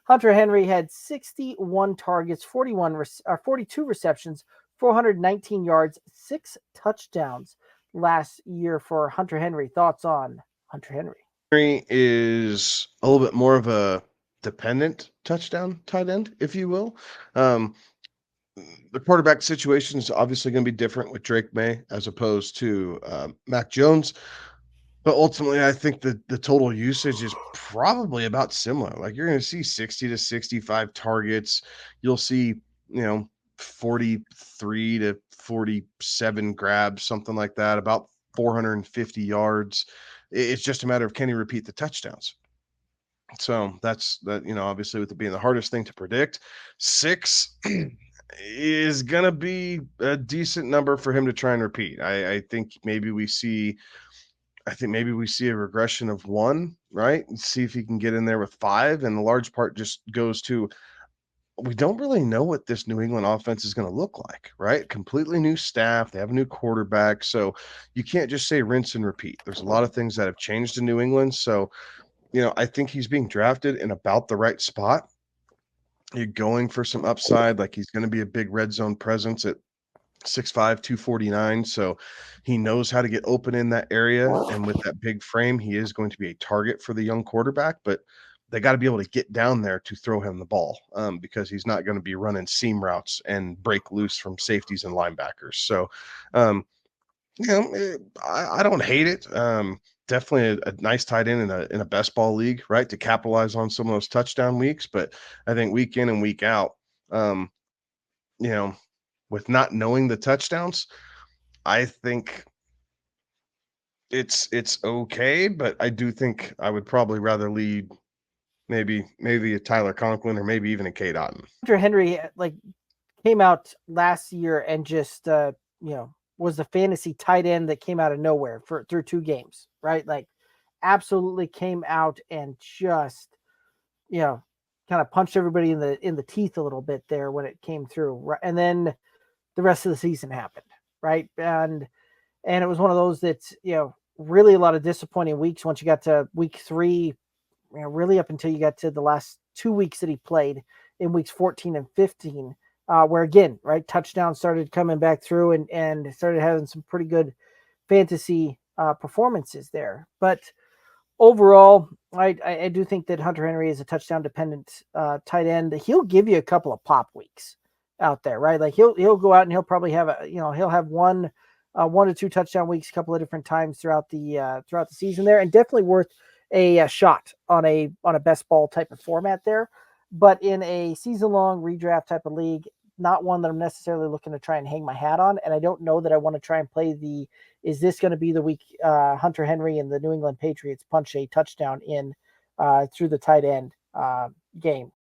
Hunter Henry had 61 targets, 42 receptions, 419 yards, 6 touchdowns last year for Hunter Henry. Thoughts on Hunter Henry? Henry is a little bit more of a dependent touchdown tight end, if you will. Um, the quarterback situation is obviously going to be different with Drake May as opposed to Mac Jones. But ultimately, I think the total usage is probably about similar. Like you're going to see 60 to 65 targets. You'll see, 43 to 47 grabs, something like that, about 450 yards. It's just a matter of can he repeat the touchdowns? So that's that, obviously with it being the hardest thing to predict, six is gonna be a decent number for him to try and repeat. I think maybe we see a regression of one, right? And see if he can get in there with five. And the large part just goes to we don't really know what this New England offense is going to look like, right? Completely new staff. They have a new quarterback. So you can't just say rinse and repeat. There's a lot of things that have changed in New England. So, I think he's being drafted in about the right spot. You're going for some upside, like he's going to be a big red zone presence at 6'5", 249. So he knows how to get open in that area. And with that big frame, he is going to be a target for the young quarterback, but they got to be able to get down there to throw him the ball because he's not going to be running seam routes and break loose from safeties and linebackers. So, um, I don't hate it. Definitely a nice tight end in a best ball league, right? To capitalize on some of those touchdown weeks. But I think week in and week out, um, you know, with not knowing the touchdowns, I think it's okay, but I do think I would probably rather lead maybe a Tyler Conklin or maybe even a Kate Otten. Hunter Henry came out last year and just was the fantasy tight end that came out of nowhere through 2 games, right? Like absolutely came out and just you know kind of punched everybody in the teeth a little bit there when it came through, right? And then the rest of the season happened, right? And it was one of those that's really a lot of disappointing weeks once you got to week 3, really up until you got to the last 2 weeks that he played in weeks 14 and 15, where again, right, touchdowns started coming back through and started having some pretty good fantasy performances there. But overall, I do think that Hunter Henry is a touchdown dependent tight end. He'll give you a couple of pop weeks out there, right? Like he'll go out and he'll probably have he'll have one to two touchdown weeks a couple of different times throughout the season there, and definitely worth a shot on a best ball type of format there. But in a season long redraft type of league, not one that I'm necessarily looking to try and hang my hat on. And I don't know that I want to try and play is this going to be the week Hunter Henry and the New England Patriots punch a touchdown in through the tight end game